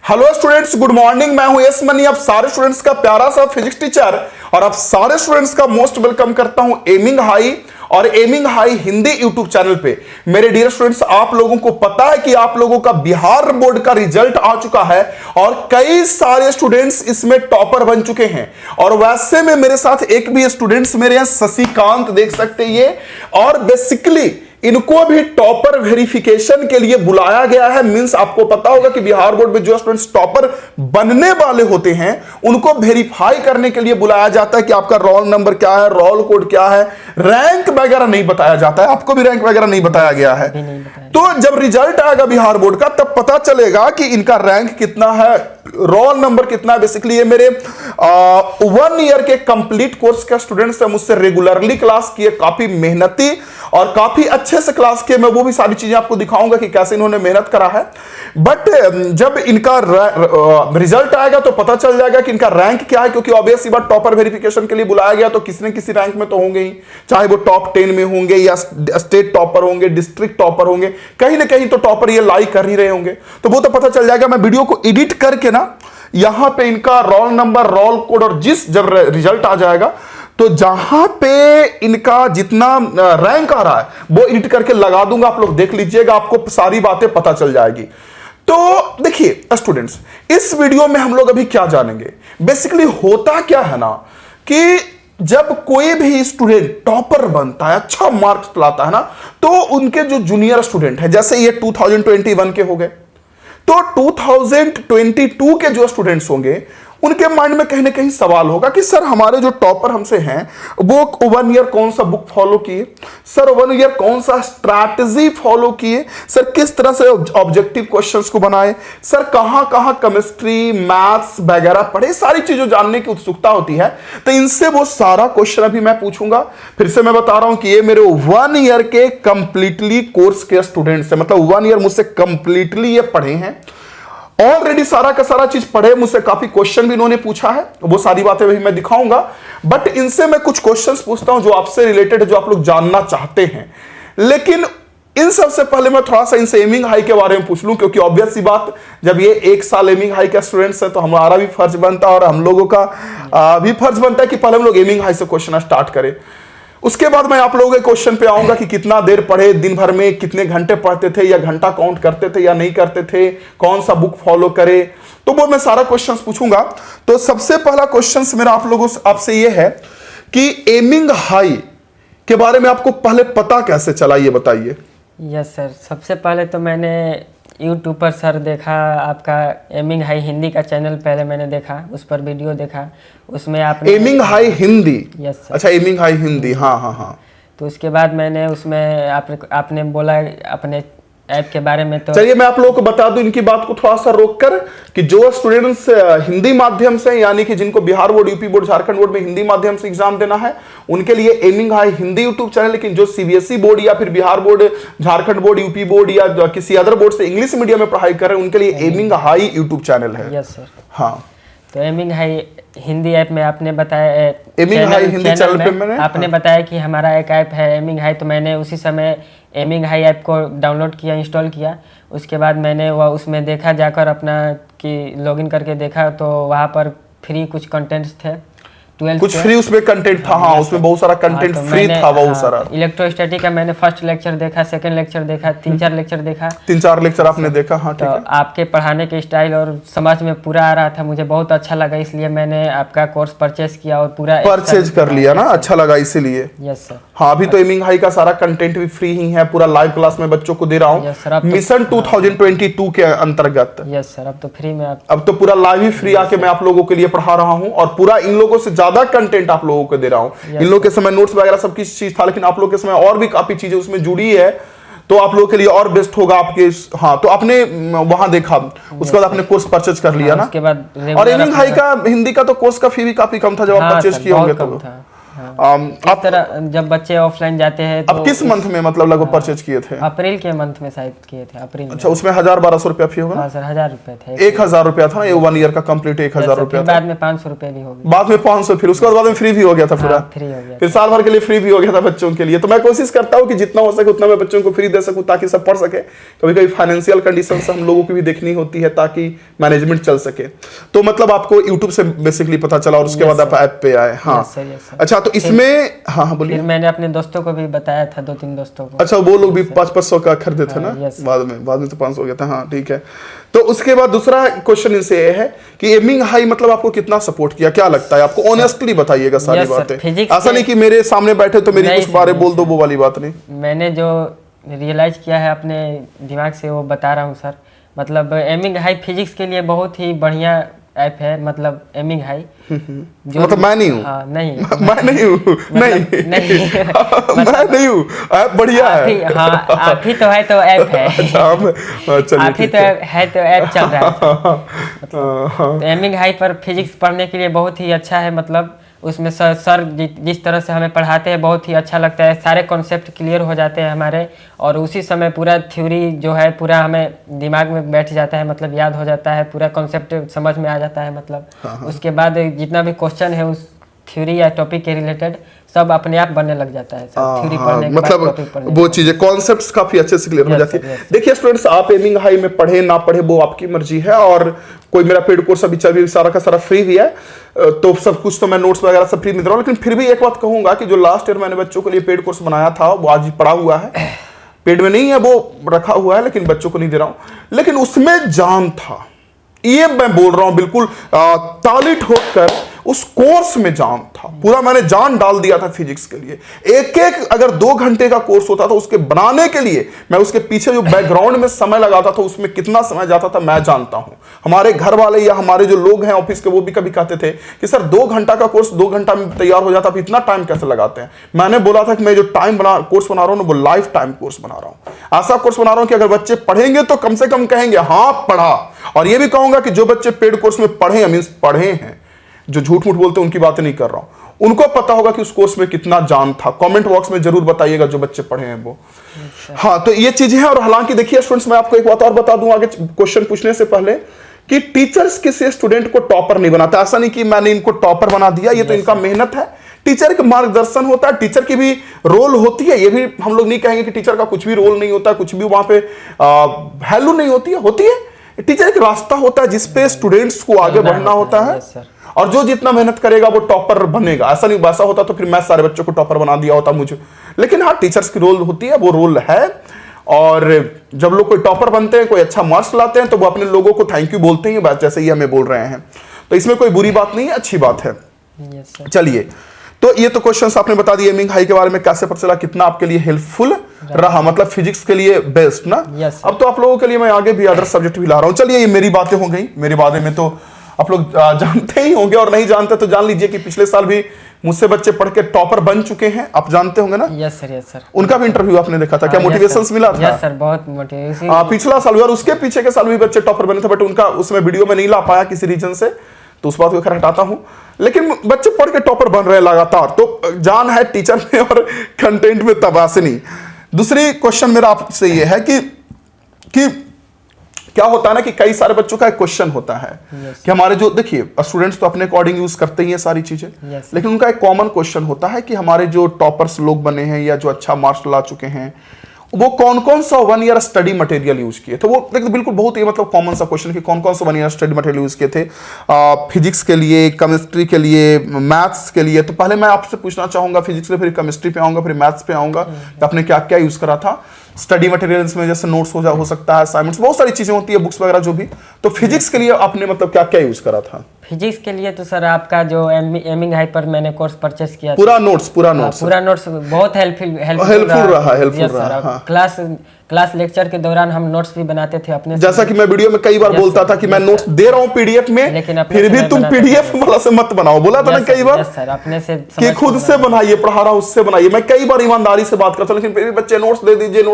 Hello students, good morning. मैं हूं yes money, आप सारे स्टूडेंट्स का प्यारा सा फिजिक्स टीचर और आप सारे स्टूडेंट्स का मोस्ट वेलकम करता हूं एमिंग हाई और aiming high Hindi YouTube channel पे। मेरे डियर स्टूडेंट्स, आप लोगों को पता है कि आप लोगों का बिहार बोर्ड का रिजल्ट आ चुका है और कई सारे स्टूडेंट्स इसमें टॉपर बन चुके हैं। और वैसे में मेरे साथ एक भी स्टूडेंट्स मेरे यहां शशिकांत देख सकते हैं ये, और बेसिकली इनको भी टॉपर वेरिफिकेशन के लिए बुलाया गया है। मींस आपको पता होगा कि बिहार बोर्ड में जो स्टूडेंट्स टॉपर बनने वाले होते हैं उनको वेरीफाई करने के लिए बुलाया जाता है कि आपका रोल नंबर क्या है, रोल कोड क्या है, रैंक वगैरह नहीं बताया जाता है। आपको भी रैंक वगैरह नहीं बताया गया है। तो जब रिजल्ट आएगा बिहार बोर्ड का तब पता चलेगा कि इनका रैंक कितना है, रोल नंबर कितना है। बेसिकली ये मेरे 1 ईयर के कंप्लीट कोर्स के स्टूडेंट्स हैं, मुझसे रेगुलरली क्लास किए, काफी मेहनती और काफी अच्छे से क्लास किए। मैं वो भी सारी चीजें आपको दिखाऊंगा कि कैसे इन्होंने मेहनत करा है। बट जब इनका रिजल्ट आएगा तो पता चल जाएगा कि इनका रैंक क्या है, क्योंकि ऑब्वियस सी बात, टॉपर वेरिफिकेशन के लिए बुलाया गया तो किसी न किसी रैंक में तो होंगे ही, चाहे वो टॉप 10 में होंगे या स्टेट टॉपर होंगे, डिस्ट्रिक्ट टॉपर होंगे, कहीं ना कहीं तो टॉपर ये लाइक कर ही रहे होंगे। तो वो तो पता चल जाएगा। मैं वीडियो को एडिट करके ना यहां पे इनका रोल नंबर, रोल कोड और जब रिजल्ट आ जाएगा तो जहां पे इनका जितना रैंक आ रहा है वो एडिट करके लगा दूंगा, आप लोग देख लीजिएगा, आपको सारी बातें पता चल जाएगी। तो देखिए स्टूडेंट्स, इस वीडियो में हम लोग अभी क्या जानेंगे। बेसिकली होता क्या है ना कि जब कोई भी स्टूडेंट टॉपर बनता है, अच्छा मार्क्स लाता है ना, तो उनके जो जूनियर स्टूडेंट है, जैसे ये 2021 के हो गए, तो 2022 के जो स्टूडेंट्स होंगे उनके माइंड में कहीं ना कहीं सवाल होगा कि सर हमारे जो टॉपर हमसे हैं वो 1 ईयर कौन सा बुक फॉलो किए, सर 1 ईयर कौन सा स्ट्रैटेजी फॉलो किए, सर किस तरह से ऑब्जेक्टिव क्वेश्चंस को बनाए, सर कहां कहां केमिस्ट्री, मैथ्स वगैरह पढ़े, सारी चीजें जानने की उत्सुकता होती है। तो इनसे वो सारा क्वेश्चन अभी मैं पूछूंगा। फिर से मैं बता रहा हूं कि ये मेरे 1 ईयर के कंप्लीटली कोर्स के स्टूडेंट्स है, मतलब 1 ईयर मुझसे कंप्लीटली ये पढ़े हैं, ऑलरेडी सारा का सारा चीज पढ़े, मुझसे काफी क्वेश्चन भी इन्होंने पूछा है, वो सारी बातें भी मैं दिखाऊंगा। बट इनसे मैं कुछ क्वेश्चंस पूछता हूं जो आपसे रिलेटेड है, जो आप लोग जानना चाहते हैं। लेकिन इन सबसे पहले मैं थोड़ा सा इनसे एमिंग हाई के बारे में पूछ लूं, क्योंकि ऑब्वियस सी बात, जब ये 1 साल एमिंग हाई के स्टूडेंट्स हैं तो हमारा भी फर्ज बनता है और हम लोगों का भी फर्ज बनता है कि पहले हम लोग एमिंग हाई से क्वेश्चन स्टार्ट करें। उसके बाद मैं आप लोगों के क्वेश्चन पे आऊंगा कि कितना देर पढ़े, दिन भर में कितने घंटे पढ़ते थे, या घंटा काउंट करते थे या नहीं करते थे, कौन सा बुक फॉलो करे, तो वो मैं सारा क्वेश्चंस पूछूंगा। तो सबसे पहला क्वेश्चंस मेरा आप लोगों से आपसे ये है कि एमिंग हाई के बारे में आपको पहले पता कैसे चला, ये बताइए। यस सर, सबसे पहले तो मैंने यूट्यूब पर सर देखा, आपका एमिंग हाई हिंदी का चैनल पहले मैंने देखा, उस पर वीडियो देखा, उसमें आपने aiming high Hindi. Yes sir. अच्छा, एमिंग हाई हिंदी, हाँ हाँ हाँ। तो उसके बाद मैंने उसमें आपने बोला अपने ऐप के बारे में। तो चलिए मैं आप लोगों को बता दूं इनकी बात को थोड़ा सा रोककर कि जो स्टूडेंट्स हिंदी माध्यम से, यानी कि जिनको Bihar board, UP board, Jharkhand board में हिंदी माध्यम से एग्जाम देना है, उनके लिए aiming high Hindi YouTube channel. लेकिन जो सीबीएसई बोर्ड या फिर Bihar board, Jharkhand board, UP board या किसी अदर बोर्ड से इंग्लिश मीडियम में पढ़ाई कर रहे हैं, उनके लिए एमिंग हाई यूट्यूब चैनल है। Yes sir. हाँ, तो एमिंग हाई हिंदी ऐप में आपने बताया, एमिंग हाई हिंदी चैनल पे मैंने आपने बताया कि हमारा एक ऐप है एमिंग हाई, तो मैंने उसी समय एमिंग हाई ऐप को डाउनलोड किया, इंस्टॉल किया। उसके बाद मैंने वह उसमें देखा, जाकर अपना कि लॉगिन करके देखा, तो वहाँ पर फ्री कुछ कंटेंट्स थे, 12 कुछ फ्री उसमें कंटेंट था। हाँ, उसमें बहुत सारा कंटेंट तो फ्री था बहुत सारा। इलेक्ट्रोस्टैटिक का मैंने फर्स्ट लेक्चर देखा, सेकंड लेक्चर देखा, 3-4 लेक्चर देखा, 3-4 लेक्चर आपने देखा। हाँ, ठीक तो है। आपके पढ़ाने के स्टाइल और समझ में पूरा आ रहा था, मुझे बहुत अच्छा लगा, इसलिए मैंने आपका कोर्स परचेज किया और पूरा परचेज कर लिया ना, अच्छा लगा इसीलिए। Yes sir. हाँ, अभी तो एमिंग हाई का सारा कंटेंट भी फ्री ही है, पूरा लाइव क्लास में बच्चों को दे रहा हूँ, यस सर। मिशन 2022 के अंतर्गत। यस सर, अब तो फ्री में अब तो पूरा लाइव ही फ्री आके मैं आप लोगों के लिए पढ़ा रहा हूँ, और पूरा इन लोगों से ज्यादा कंटेंट आप लोगों को दे रहा हूँ। इन लोगों के समय नोट्स वगैरह सब कुछ चीज था, लेकिन आप लोगों के समय और भी काफी चीजें उसमें जुड़ी है, तो आप लोगों के लिए और बेस्ट होगा आपके। हाँ, तो आपने वहां देखा, उसके बाद आपने कोर्स परचेज कर लिया ना। उसके बाद और एमिंग हाई का हिंदी का तो कोर्स का फी भी काफी कम था जब आप परचेज किए होंगे तो। इस तरह जब बच्चे ऑफलाइन जाते हैं अब किस मंथ में मतलब लगभग परचेज किए थे? अप्रैल के मंथ में शायद किए थे, अप्रैल में। अच्छा, उसमें 1000-1200 रुपया फी होगा ना? हाँ सर, 1000 रुपए थे। 1000 रुपया था ना, ये 1 ईयर का कंप्लीट 1000 रुपया था। बाद में 500 रुपए भी हो गए, बाद में 500, फिर उसके बाद में फ्री भी हो गया था पूरा। फ्री हो गया, फिर साल भर के लिए फ्री भी हो गया था बच्चों के लिए। तो मैं कोशिश करता हूँ कि जितना हो सके उतना मैं बच्चों को फ्री दे सकूं ताकि सब पढ़ सके। कभी कभी फाइनेंशियल कंडीशन हम लोगों की भी देखनी होती है ताकि मैनेजमेंट चल सके। तो मतलब आपको यूट्यूब से बेसिकली पता चला और उसके बाद आप ऐप पे आए। हाँ अच्छा, तो इसमें हाँ बोलिए। फिर मैंने अपने दोस्तों को भी बताया था, 2-3 दोस्तों को। अच्छा, वो लोग भी 500-500 का खरीदे थे ना? बाद में तो 500 हो गया था। हाँ ठीक है। तो उसके बाद दूसरा क्वेश्चन इनसे ये है कि एमिंग हाई मतलब आपको कितना सपोर्ट किया, क्या लगता है आपको? ऑनेस्टली बताइएगा सारी बातें, ऐसा नहीं कि मेरे सामने बैठे तो मेरी कुछ बारे बोल दो, वो वाली बात नहीं। मैंने जो रियलाइज किया है अपने दिमाग से वो बता रहा हूँ सर। मतलब एमिंग हाई फिजिक्स के लिए बहुत ही बढ़िया ऐप है, मतलब एमिंग हाई। जो मतलब मैं नहीं हूँ। हाँ, नहीं मैं नहीं हूँ, नहीं मैं नहीं हूँ, ऐप बढ़िया है। हाँ, आप ही तो है तो ऐप है। चलिए, आप ही तो है तो ऐप चल रहा है। मतलब एमिंग हाई पर फिजिक्स पढ़ने के लिए बहुत ही अच्छा है। मतलब उसमें सर जिस तरह से हमें पढ़ाते हैं बहुत ही अच्छा लगता है, सारे कॉन्सेप्ट क्लियर हो जाते हैं हमारे, और उसी समय पूरा थ्योरी जो है पूरा हमें दिमाग में बैठ जाता है, मतलब याद हो जाता है, पूरा कॉन्सेप्ट समझ में आ जाता है। मतलब उसके बाद जितना भी क्वेश्चन है उस थ्योरी या टॉपिक के रिलेटेड सब अपने आप बनने लग जाता है। थ्योरी पढ़ने के बाद टॉपिक पढ़ने, वो चीजें कॉन्सेप्ट्स काफी अच्छे से क्लियर हो जाती है। देखिए स्टूडेंट्स, आप एमिंग हाई में पढ़े ना पढ़े वो आपकी मर्जी है, और कोई मेरा पेड कोर्स अभी सारा का सारा फ्री भी है, तो सब कुछ तो मैं नोट्स वगैरह सब फ्री नहीं दे रहा हूँ। लेकिन फिर भी एक बात कहूंगा कि जो लास्ट ईयर मैंने बच्चों के लिए पेड कोर्स बनाया था वो आज पड़ा हुआ है, पेड में नहीं है, वो रखा हुआ है, लेकिन बच्चों को नहीं दे रहा हूं। लेकिन उसमें जान था, ये मैं बोल रहा हूं बिल्कुल ताली ठोककर, उस कोर्स में जान था, पूरा मैंने जान डाल दिया था फिजिक्स के लिए। एक एक अगर 2 घंटे का कोर्स होता था उसके बनाने के लिए, मैं उसके पीछे जो बैकग्राउंड में समय लगाता था उसमें कितना समय जाता था मैं जानता हूं। हमारे घर वाले या हमारे जो लोग हैं ऑफिस के वो भी कभी कहते थे कि सर 2 घंटा का कोर्स 2 घंटा में तैयार हो जाता, इतना टाइम कैसे लगाते हैं? मैंने बोला था कि मैं जो कोर्स बना रहा हूं वो लाइफ टाइम कोर्स बना रहा हूं, ऐसा कोर्स बना रहा हूं कि अगर बच्चे पढ़ेंगे तो कम से कम कहेंगे हाँ पढ़ा। और ये भी कहूंगा कि जो बच्चे पेड कोर्स में पढ़े हैं, जो झूठ मूठ बोलते हैं उनकी बातें नहीं कर रहा हूं, उनको पता होगा कि उस कोर्स में कितना जान था। कमेंट बॉक्स में जरूर बताइएगा जो बच्चे पढ़े हैं वो। हाँ, तो ये चीजें हैं। और हालांकि देखिए स्टूडेंट्स, मैं आपको एक बात और बता दूं आगे क्वेश्चन पूछने से पहले, कि टीचर्स किसी स्टूडेंट को टॉपर नहीं बनाता। ऐसा नहीं कि मैंने इनको टॉपर बना दिया, ये तो इनका मेहनत है, टीचर का मार्गदर्शन होता है, टीचर की भी रोल होती है। ये भी हम लोग नहीं कहेंगे कि टीचर का कुछ भी रोल नहीं होता, कुछ भी वहां पे वैल्यू नहीं होती है, होती है। टीचर एक रास्ता होता है जिसपे स्टूडेंट्स को आगे बढ़ना होता है, और जो जितना मेहनत करेगा वो टॉपर बनेगा। ऐसा नहीं, वैसा होता तो फिर मैं सारे बच्चों को टॉपर बना दिया होता मुझे। लेकिन हाँ, टीचर्स की रोल होती है, वो रोल है। और जब लोग कोई टॉपर बनते हैं, कोई अच्छा मार्क्स लाते हैं, तो वो अपने लोगों को थैंक यू बोलते हैं, जैसे ही हमें बोल रहे हैं। तो इसमें कोई बुरी बात नहीं है, अच्छी बात है। चलिए, तो ये तो क्वेश्चंस आपने बता दिए एमिंग हाई के बारे में, कैसे पता चला, कितना आपके लिए हेल्पफुल रहा, मतलब फिजिक्स के लिए बेस्ट ना। अब तो आप लोगों के लिए मैं आगे भी अदर सब्जेक्ट भी ला रहा हूं। चलिए, ये मेरी बातें हो गई, मेरे बारे में तो आप लोग जानते ही होंगे, और नहीं जानते तो जान लीजिए कि पिछले साल भी मुझसे बच्चे पढ़ के टॉपर बन चुके हैं, आप जानते होंगे ना। Yes sir. उनका भी इंटरव्यू आपने देखा था, क्या मोटिवेशन मिला था? यस सर, बहुत मोटिवेशन। पिछला साल और उसके पीछे के साल भी बच्चे टॉपर बने थे, बट उनका उसमें वीडियो में नहीं ला पाया किसी रीजन से, तो उस बात को खैर हटाता हूं। लेकिन बच्चे पढ़ के टॉपर बन रहे हैं लगातार, तो जान है टीचर में और कंटेंट में तबासनी। दूसरी क्वेश्चन मेरा आपसे ये है कि क्या होता है ना कि कई सारे बच्चों का एक क्वेश्चन होता है कि हमारे जो, देखिए स्टूडेंट्स तो अपने अकॉर्डिंग यूज करते ही हैं सारी चीजें, लेकिन उनका एक कॉमन क्वेश्चन होता है कि हमारे जो टॉपर्स लोग बने हैं या जो अच्छा मार्क्स ला चुके हैं, वो कौन कौन सा 1 ईयर स्टडी मटेरियल यूज किए थे। वो देखिए बिल्कुल बहुत ही मतलब कॉमन सा क्वेश्चन कि कौन कौन सा 1 ईयर स्टडी मटेरियल यूज किए थे फिजिक्स के लिए, केमिस्ट्री के लिए, मैथ्स के लिए। तो पहले मैं आपसे पूछना चाहूंगा फिजिक्स से, फिर केमिस्ट्री पे आऊंगा, फिर मैथ्स पे आऊंगा, कि आपने क्या क्या यूज करा था स्टडी मटेरियल्स में। जैसे नोट्स हो सकता है, असाइनमेंट्स, बहुत सारी चीजें होती है, बुक्स वगैरह जो भी। तो फिजिक्स के लिए आपने मतलब क्या क्या यूज करा था? फिजिक्स के लिए तो सर आपका जो एमिंग हाई पर मैंने कोर्स परचेस किया, पूरा नोट्स बहुत हेल्पफुल रहा। क्लास लेक्चर के दौरान हम नोट्स भी बनाते थे अपने, जैसा कि मैं वीडियो में कई बार बोलता था कि मैं नोट्स दे रहा हूं पीडीएफ में, लेकिन फिर भी तुम पीडीएफ वाला से मत बनाओ, बोला था ना कई बार सर, अपने से कि खुद से बनाइए, पढ़ा रहा हूं उससे बनाइए। मैं कई बार ईमानदारी से बात करता हूं, लेकिन फिर भी बच्चे नोट्स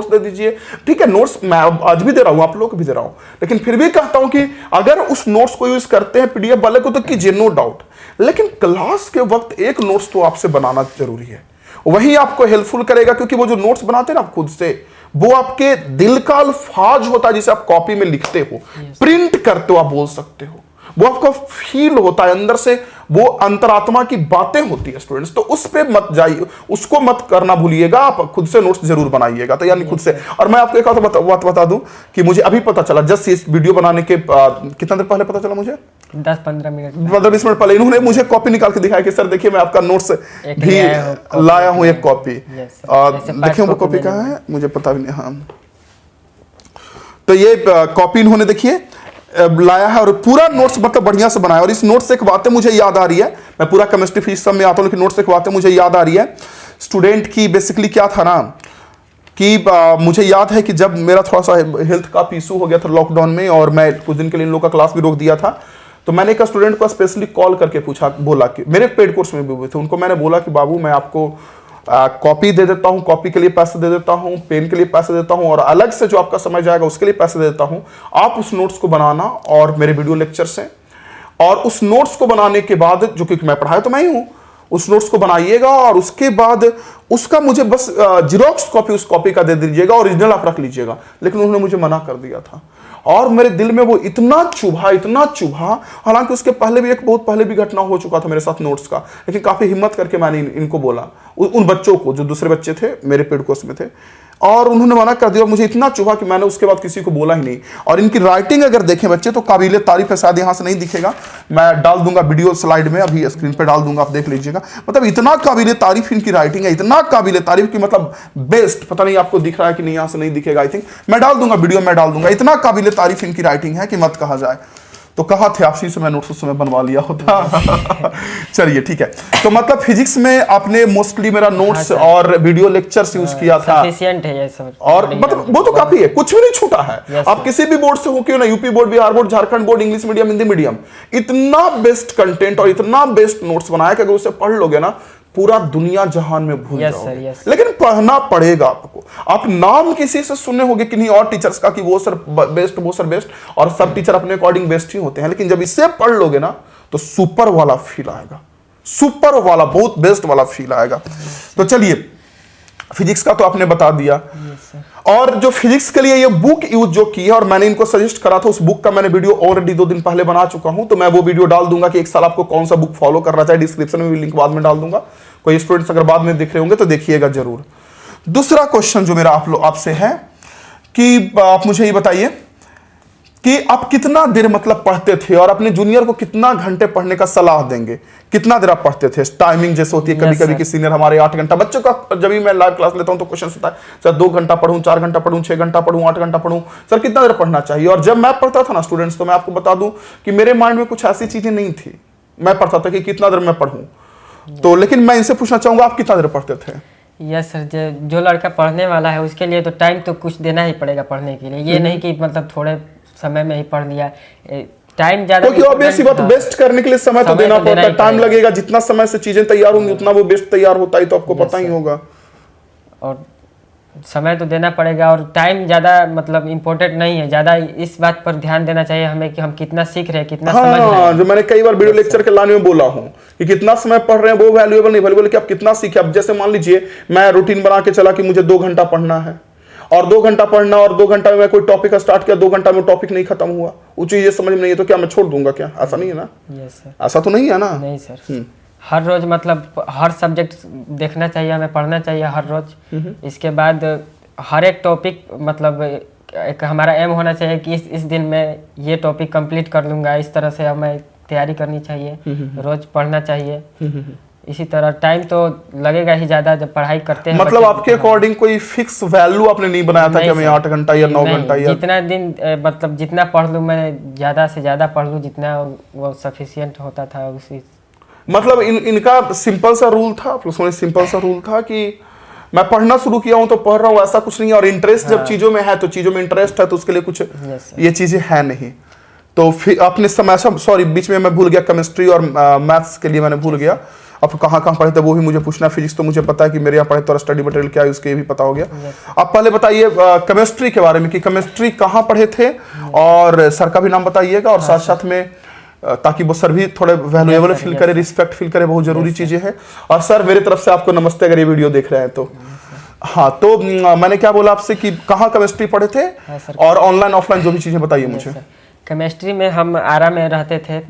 दे दीजिए। ठीक है, नोट्स मैं आज भी दे रहा हूं, आप लोगों को भी दे रहा हूं, लेकिन फिर भी कहता हूं कि अगर उस नोट्स को यूज करते हैं पीडीएफ वाले को तो कीजिए, नो डाउट, लेकिन क्लास के वक्त एक नोट्स तो आपसे बनाना जरूरी है। वही आपको हेल्पफुल करेगा, क्योंकि वो जो नोट्स बनाते हैं ना आप खुद से, वो आपके दिल का अल्फाज होता है जिसे आप कॉपी में लिखते हो, प्रिंट करते हो, आप बोल सकते हो, वो आपका फील होता है अंदर से, वो अंतरात्मा की बातें होती है स्टूडेंट्स। तो उस पे मत जाइए, उसको मत करना भूलिएगा, आप खुद से नोट्स जरूर बनाइएगा। तो यानी खुद से। और मैं आपको एक बात बता दूं कि मुझे अभी पता चला, जस्ट इस वीडियो बनाने के कितना देर पहले पता चला मुझे, 10-15 मिनट 15-20 मिनट पहले इन्होंने मुझे कॉपी निकाल के दिखाया कि सर देखिए मैं आपका नोट्स भी लाया हूं, एक कॉपी। देखिए वो कॉपी कहाँ है मुझे पता भी नहीं। हाँ, तो ये कॉपी इन्होंने देखिए लाया है, और पूरा नोट्स मतलब बढ़िया से बनाया। और इस नोट्स से एक बातें मुझे याद आ रही है, मैं पूरा केमिस्ट्री फिजिक्स सब में आता हूं, लेकिन नोट्स से एक बातें मुझे याद आ रही है स्टूडेंट की। बेसिकली क्या था ना कि मुझे याद है कि जब मेरा थोड़ा सा हेल्थ का इशू हो गया था लॉकडाउन में, और मैं कुछ दिन के लिए इन लोगों का क्लास भी रोक दिया था, तो मैंने एक स्टूडेंट को स्पेशली कॉल करके पूछा, बोला कि मेरे पेड कोर्स में भी हुए थे, उनको मैंने बोला कि बाबू मैं आपको कॉपी दे देता हूं, कॉपी के लिए पैसे दे देता हूं, पेन के लिए पैसे देता हूं, और अलग से जो आपका समय जाएगा उसके लिए पैसे दे देता हूं। आप उस नोट्स को बनाना और मेरे वीडियो लेक्चर से, और उस नोट्स को बनाने के बाद, जो कि मैं पढ़ाया तो मैं ही हूं, उस नोट्स को बनाइएगा, और उसके बाद उसका मुझे बस जीरोक्स कॉपी उस कॉपी का दे दीजिएगा, ओरिजिनल आप रख लीजिएगा। लेकिन उन्होंने मुझे मना कर दिया था, और मेरे दिल में वो इतना चुभा। हालांकि उसके पहले भी बहुत पहले भी घटना हो चुका था मेरे साथ नोट्स का, लेकिन काफी हिम्मत करके मैंने इनको बोला, उन बच्चों को जो दूसरे बच्चे थे मेरे पेड कोर्स में थे, और उन्होंने मना कर दिया। और मुझे इतना चुभा कि मैंने उसके बाद किसी को बोला ही नहीं। और इनकी राइटिंग अगर देखें बच्चे तो काबिले तारीफ है, शायद यहां से नहीं दिखेगा, मैं डाल दूंगा वीडियो स्लाइड में, अभी स्क्रीन पे डाल दूंगा, आप देख लीजिएगा। मतलब इतना काबिले तारीफ इनकी राइटिंग है, इतना काबिले तारीफ की मतलब बेस्ट, पता नहीं आपको दिख रहा है कि नहीं, यहां से नहीं दिखेगा आई थिंक, मैं डाल दूंगा वीडियो में डाल दूंगा। इतना काबिले तारीफ इनकी राइटिंग है कि मत कहा जाए। तो कहा थे आपसी से मैं नोट्स उस समय बनवा लिया होता। चलिए ठीक है। तो मतलब फिजिक्स में आपने मोस्टली मेरा नोट्स और वीडियो लेक्चर्स यूज किया था, सफिशिएंट है ये सब, और मतलब वो तो काफी है, कुछ भी नहीं छूटा है। आप किसी भी बोर्ड से हो क्यों ना, UP board, Bihar board, Jharkhand board, English medium, Hindi medium, इतना बेस्ट कंटेंट और इतना बेस्ट नोट्स बनाया कि अगर उसे पढ़ लोगे ना पूरा दुनिया जहान में भूल जाओगे। लेकिन पढ़ना पड़ेगा आपको। आप नाम किसी से सुने होंगे किन्हीं और टीचर्स का कि वो सर बेस्ट, वो सर बेस्ट, और सब टीचर अपने अकॉर्डिंग बेस्ट ही होते हैं, लेकिन जब इसे पढ़ लोगे ना तो सुपर वाला फील आएगा, सुपर वाला, बहुत बेस्ट वाला फील आएगा। तो चलिए, फिजिक्स का तो आपने बता दिया, और जो फिजिक्स के लिए ये बुक यूज जो की है, और मैंने इनको सजेस्ट करा था, उस बुक का मैंने वीडियो ऑलरेडी 2 दिन पहले बना चुका हूं, तो मैं वो वीडियो डाल दूंगा कि एक साल आपको कौन सा बुक फॉलो करना चाहिए, डिस्क्रिप्शन में भी लिंक बाद में डाल दूंगा। कोई स्टूडेंट्स अगर बाद में दिख रहे होंगे तो देखिएगा जरूर। दूसरा क्वेश्चन जो मेरा आपसे है कि आप मुझे ये बताइए कि आप कितना देर मतलब पढ़ते थे, और अपने जूनियर को कितना घंटे पढ़ने का सलाह देंगे, कितना देर आप पढ़ते थे? टाइमिंग जैसे होती है, कभी कभी कि सीनियर हमारे 8 घंटा, बच्चों का जब भी मैं लाइव क्लास लेता हूं तो क्वेश्चन होता है सर 2 घंटा पढ़ूं, 4 घंटा पढ़ूं, 6 घंटा पढ़ूं, 8 घंटा पढ़ूं, सर कितना देर पढ़ना चाहिए? और जब मैं पढ़ता था ना स्टूडेंट्स, तो मैं आपको बता दूं कि मेरे माइंड में कुछ ऐसी चीजें नहीं थी, मैं पढ़ता था कि कितना देर मैं पढ़ूं। तो लेकिन मैं इनसे पूछना चाहूंगा आप कितना देर पढ़ते थे? यस सर, जो लड़का पढ़ने वाला है उसके लिए तो टाइम तो कुछ देना ही पड़ेगा पढ़ने के लिए। ये नहीं कि मतलब थोड़े समय में ही पढ़ लिया, टाइम ज्यादा, क्योंकि ऑब्वियस सी बात, बेस्ट करने के लिए समय तो देना पड़ता है, टाइम लगेगा, जितना समय से चीजें तैयार होंगी उतना वो बेस्ट तैयार होता है, तो आपको पता ही होगा। और समय तो देना पड़ेगा, और टाइम ज्यादा मतलब इम्पोर्टेंट नहीं है, ज्यादा इस बात पर ध्यान देना चाहिए हमें कि हम कितना सीख रहे हैं, कितना समझ रहे हैं। जो मैंने कई बार वीडियो लेक्चर के लाइन में बोला हूं कि कितना समय पढ़ रहे हैं वो वैल्यूएबल नहीं, वैल्यूएबल कि आप कितना सीखे। अब जैसे मान लीजिए मैं रूटीन बना के चला कि मुझे 2 घंटा पढ़ना है, और 2 घंटा पढ़ना, और 2 घंटा में मैं कोई टॉपिक स्टार्ट किया, 2 घंटा में टॉपिक नहीं खत्म हुआ, वो चीज ये समझ में नहीं है, तो क्या मैं छोड़ दूंगा क्या? ऐसा नहीं है ना। यस सर, ऐसा तो नहीं है ना। नहीं सर, हर रोज मतलब हर सब्जेक्ट देखना चाहिए, हमें पढ़ना चाहिए हर रोज। इसके बाद हर एक टॉपिक मतलब एक हमारा एम होना चाहिए कि इस दिन में ये टॉपिक कंप्लीट कर लूंगा, इस तरह से हमें तैयारी करनी चाहिए, रोज पढ़ना चाहिए। इसी तरह टाइम तो लगेगा ही ज्यादा जब पढ़ाई करते हैं। मतलब आपके अकॉर्डिंग कोई फिक्स वैल्यू आपने नहीं बनाया था कि मैं 8 घंटा या 9 घंटा या जितना दिन मतलब जितना पढ़ लूँ मैं, ज्यादा से ज्यादा पढ़ लूँ, जितना वो सफिशिएंट होता था उसी। मतलब इनका सिंपल सा रूल था, सिंपल सा रूल था कि मैं पढ़ना शुरू किया हूं तो पढ़ रहा हूं, ऐसा कुछ नहीं है। और इंटरेस्ट जब चीजों में है तो चीजों में इंटरेस्ट है, तो उसके लिए कुछ ये चीजें है नहीं। तो फिर अपने समय, सॉरी बीच में मैं भूल गया, केमिस्ट्री और मैथ्स के लिए मैंने भूल गया। अब कहाँ पढ़े थे वो भी मुझे पूछना। फिजिक्स तो मुझे पता है कि मेरे यहाँ पढ़े, तो स्टडी मटेरियल क्या है उसके भी पता हो गया। आप पहले बताइए केमिस्ट्री के बारे में कि केमिस्ट्री कहाँ पढ़े थे, और सर का भी नाम बताइएगा, और साथ साथ में ताकि वो सर भी थोड़े वैल्यूएबल फील करे, रिस्पेक्ट फील करे, बहुत जरूरी चीजें हैं। और सर मेरी तरफ से आपको नमस्ते अगर ये वीडियो देख रहे हैं तो। हाँ, तो मैंने क्या बोला आपसे कि कहाँ केमिस्ट्री पढ़े थे और ऑनलाइन ऑफलाइन जो भी चीजें बताइए मुझे। केमिस्ट्री में हम आरा में रहते थे,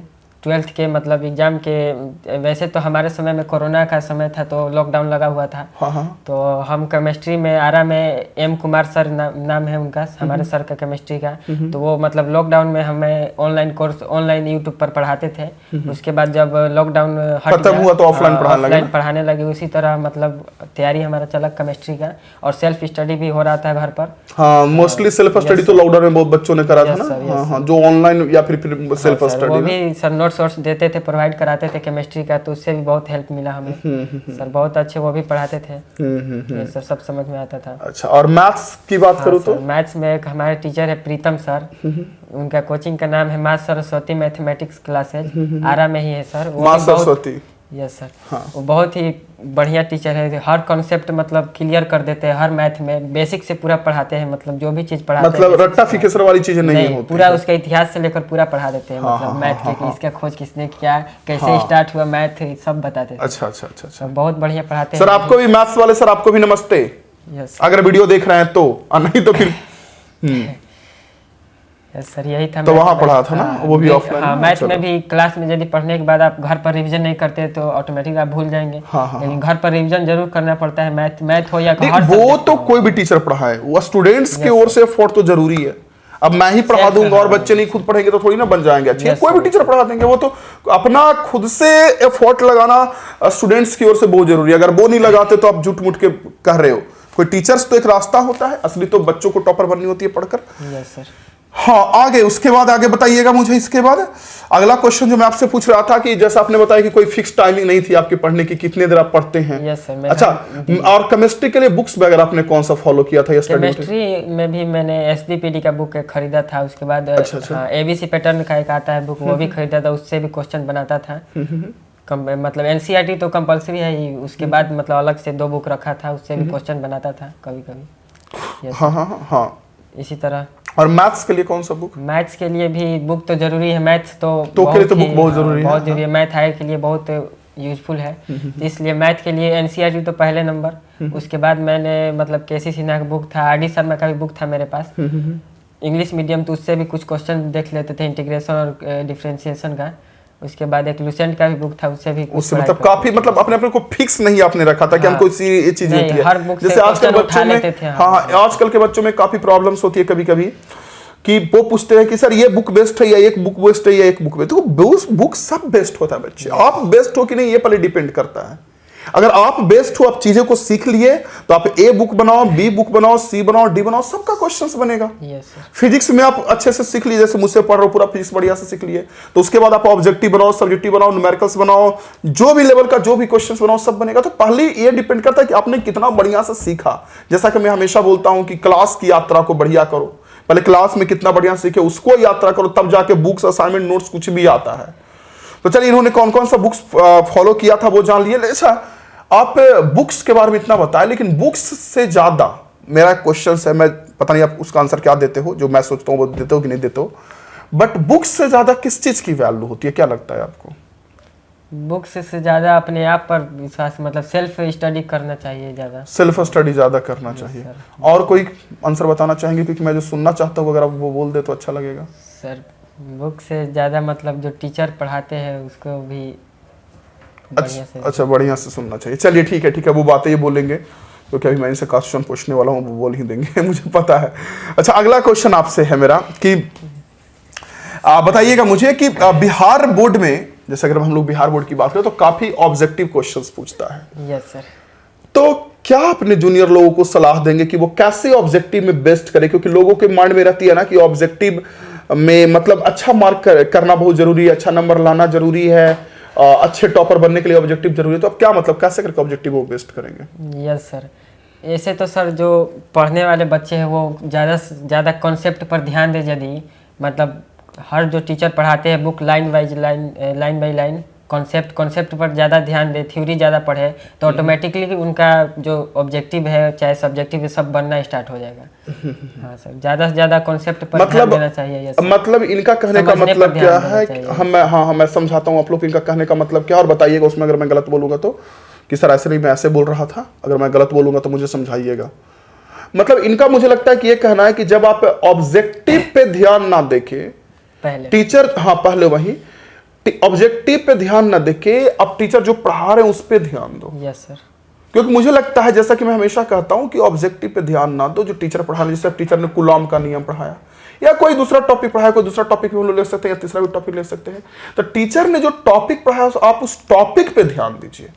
12th के मतलब एग्जाम के। वैसे तो हमारे समय में कोरोना का समय था तो लॉकडाउन लगा हुआ था। हाँ। तो हम केमिस्ट्री में आरा में एम कुमार सर नाम है उनका, हमारे सर का केमिस्ट्री का। तो वो मतलब लॉकडाउन में हमें ऑनलाइन कोर्स ऑनलाइन यूट्यूब पर पढ़ाते थे। उसके बाद जब लॉकडाउन खत्म हुआ तो ऑफलाइन पढ़ाने लगे। उसी तरह मतलब तैयारी हमारा चला केमिस्ट्री का, और सेल्फ स्टडी भी हो रहा था घर पर। हाँ, मोस्टली सेल्फ स्टडी तो लॉकडाउन में बहुत बच्चों ने करा था ना। हाँ, जो ऑनलाइन या फिर सेल्फ स्टडी, वो भी सर सोर्स देते थे, प्रोवाइड कराते थे केमिस्ट्री का, तो उससे भी बहुत हेल्प मिला हमें। सर बहुत अच्छे वो भी पढ़ाते थे। ये सर सब समझ में आता था। अच्छा, और मैथ्स की बात करूँ तो मैथ्स में एक हमारे टीचर है प्रीतम सर, उनका कोचिंग का नाम है माँ सरस्वती मैथमेटिक्स क्लासेज, आरा में ही है सर। माँ सरस्वती, यस सर। वो बहुत ही बढ़िया टीचर है, हर कॉन्सेप्ट मतलब क्लियर कर देते हैं, हर मैथ में बेसिक से पूरा पढ़ाते हैं। मतलब जो भी चीज पढ़ाते हैं, मतलब रट्टा फिकेसर वाली चीजें नहीं होती, पूरा उसका इतिहास से लेकर पूरा पढ़ा देते हैं। मतलब मैथ के इसका खोज किसने किया, कैसे स्टार्ट हुआ मैथ, सब बताते थे। अच्छा। बहुत बढ़िया पढ़ाते हैं सर। आपको भी मैथ्स वाले सर, आपको भी नमस्ते। यस अगर वीडियो देख रहे हैं तो, नहीं तो फिर सर यही था। तो वहाँ पढ़ा था ना, वो भी ऑफलाइन। हाँ, मैथ में भी क्लास में यदि पढ़ने के बाद आप घर पर रिवीजन नहीं करते तो ऑटोमेटिक आप भूल जाएंगे। लेकिन घर पर रिवीजन जरूर करना पड़ता है, मैथ हो या हर वो तो कोई भी टीचर पढ़ाए, वो स्टूडेंट्स की ओर से एफर्ट तो जरूरी है। अब मैं ही पढ़ा दूंगा और बच्चे नहीं खुद पढ़ेंगे तो थोड़ी ना बन जाएंगे अच्छे। कोई भी टीचर पढ़ा देंगे, वो तो अपना खुद से एफर्ट लगाना स्टूडेंट्स की ओर से बहुत जरूरी है। अगर वो नहीं लगाते तो आप झूठ मूठ के कह रहे हो। कोई टीचर्स तो एक रास्ता होता है, असली तो बच्चों को टॉपर बननी होती है पढ़कर। Yes sir. हाँ, आगे उसके बाद आगे बताइएगा मुझे। इसके बाद अगला क्वेश्चन जो मैं आपसे पूछ रहा था कि जैसा आपने बताया कि कोई फिक्स टाइमिंग नहीं थी आपके पढ़ने की, कितने देर आप पढ़ते हैं। Yes sir. अच्छा, और केमिस्ट्री के लिए बुक्स वगैरह आपने कौन सा फॉलो किया था? केमिस्ट्री में भी मैंने एसडीपीडी का बुक खरीदा था। उसके बाद एबीसी पैटर्न का एक आता है बुक, वो भी खरीदा था। उससे भी क्वेश्चन बनाता था। मतलब एनसीईआरटी तो कंपलसरी है ही, उसके बाद मतलब अलग से 2 बुक रखा था, उससे भी क्वेश्चन बनाता था कभी कभी। हाँ, इसी तरह। और मैथ्स के लिए कौन सा बुक? मैथ्स के लिए भी बुक तो जरूरी है। मैथ्स तो के लिए तो बुक बहुत जरूरी है। बहुत जरूरी है। मैथ आए के लिए बहुत यूजफुल है। तो इसलिए मैथ के लिए एनसीईआरटी तो पहले नंबर। उसके बाद मैंने मतलब केसी सिन्हा का बुक था, आरडी शर्मा का भी बुक था मेरे पास, इंग्लिश मीडियम, तो उससे भी कुछ क्वेश्चन देख लेते थे, इंटीग्रेशन और डिफरेंशिएशन का। उसके बाद एक लुसेंट का भी बुक था, उससे भी उससे मतलब काफी मतलब अपने को फिक्स नहीं आपने रखा था कि हमको ये चीज होती है। हर बुक जैसे आजकल बच्चों में, हाँ, आजकल के बच्चों में काफी प्रॉब्लम्स होती है कभी कभी कि वो पूछते हैं कि सर ये बुक बेस्ट है या एक बुक बेस्ट है या एक बुक बेस्ट। तो बुक सब बेस्ट होता है बच्चे, आप बेस्ट हो कि नहीं ये पहले डिपेंड करता है। अगर आप बेस्ट हो, आप चीजें को सीख लिए, तो आप ए बुक बनाओ, बी बुक बनाओ, सी बनाओ, डी बनाओ, सबका क्वेश्चंस बनेगा। फिजिक्स में आप अच्छे से सीख लिए, जैसे मुझसे पढ़ रहे हो, पूरा फिजिक्स बढ़िया से सीख लिए, तो उसके बाद आप ऑब्जेक्टिव बनाओ, सब्जेक्टिव बनाओ, न्यूमेरिकल्स बनाओ, जो भी लेवल का जो भी क्वेश्चंस बनाओ, सब बनेगा। तो पहले ये डिपेंड करता है कि आपने कितना बढ़िया से सीखा। जैसा कि मैं हमेशा बोलता हूं कि क्लास की यात्रा को बढ़िया करो, पहले क्लास में कितना बढ़िया सीखे उसको यात्रा करो, तब जाके बुक्स, असाइनमेंट, नोट्स कुछ भी आता है। तो चलिए, इन्होंने कौन कौन सा बुक्स फॉलो किया था वो जान लिए। अच्छा, आप बुक्स के बारे में इतना बताया, लेकिन बुक्स से ज्यादा मेरा क्वेश्चन है, मैं पता नहीं आप उसका आंसर क्या देते हो, जो मैं सोचता हूँ वो देते हो कि नहीं देते हो, बट बुक्स से ज्यादा किस चीज की वैल्यू होती है, क्या लगता है आपको? बुक्स से ज्यादा अपने आप पर विश्वास, मतलब सेल्फ स्टडी करना चाहिए, ज्यादा सेल्फ स्टडी ज्यादा करना चाहिए। और कोई आंसर बताना चाहेंगे? क्योंकि मैं जो सुनना चाहता हूँ अगर आप वो बोल दे तो अच्छा लगेगा। सर बुक से ज्यादा मतलब जो टीचर पढ़ाते हैं उसको भी अच्छा, बढ़िया से सुनना चाहिए। चलिए ठीक है, वो बातें ये बोलेंगे क्योंकि अभी मैं इनसे क्वेश्चन पूछने वाला हूँ, वो बोल ही देंगे मुझे पता है। अच्छा, अगला क्वेश्चन आपसे है मेरा कि बताइएगा मुझे कि बिहार बोर्ड में, जैसे अगर हम लोग बिहार बोर्ड की बात करें तो काफी ऑब्जेक्टिव क्वेश्चंस पूछता है। Yes sir. तो क्या अपने जूनियर लोगों को सलाह देंगे कि वो कैसे ऑब्जेक्टिव में बेस्ट करें? क्योंकि लोगों के माइंड में रहती है ना कि ऑब्जेक्टिव में मतलब अच्छा मार्क करना बहुत जरूरी है, अच्छा नंबर लाना जरूरी है, अच्छे टॉपर बनने के लिए ऑब्जेक्टिव जरूरी है। तो अब क्या मतलब कैसे करके ऑब्जेक्टिव वो बेस्ट करेंगे? Yes sir. ऐसे तो सर जो पढ़ने वाले बच्चे हैं वो ज़्यादा से ज़्यादा कॉन्सेप्ट पर ध्यान दें। यदि मतलब हर जो टीचर पढ़ाते हैं book line by line concept पर ज़्यादा ध्यान दे, थ्योरी ज़्यादा पढ़े तो ऑटोमेटिकली उनका जो ऑब्जेक्टिव है चाहे सब्जेक्टिव है सब बनना स्टार्ट हो जाएगा। हाँ सर, ज़्यादा से ज़्यादा कॉन्सेप्ट पर ध्यान देना चाहिए। यस, मतलब इनका कहने का मतलब क्या है? मैं समझाता हूँ आप लोग, इनका कहने का मतलब क्या, और बताइएगा उसमें अगर मैं गलत बोलूंगा तो, कि सर ऐसे नहीं मैं ऐसे बोल रहा था, अगर मैं गलत बोलूंगा तो मुझे समझाइएगा। मतलब इनका मुझे लगता है कि ये कहना है कि जब आप ऑब्जेक्टिव पे ध्यान ना देके पहले टीचर, हाँ पहले वही ऑब्जेक्टिव पे ध्यान ना देके अब टीचर जो पढ़ा रहे हैं उस पे ध्यान दो। यस सर, क्योंकि मुझे लगता है, जैसा कि मैं हमेशा कहता हूं, कि ऑब्जेक्टिव पे ध्यान ना दो, जो टीचर पढ़ा रहे, जैसे टीचर ने कूलॉम का नियम पढ़ाया या कोई दूसरा टॉपिक पढ़ाया, कोई दूसरा टॉपिक भी हम लोग ले सकते हैं या तीसरा भी टॉपिक ले सकते हैं, तो टीचर ने जो टॉपिक पढ़ाया आप उस टॉपिक पे ध्यान दीजिए।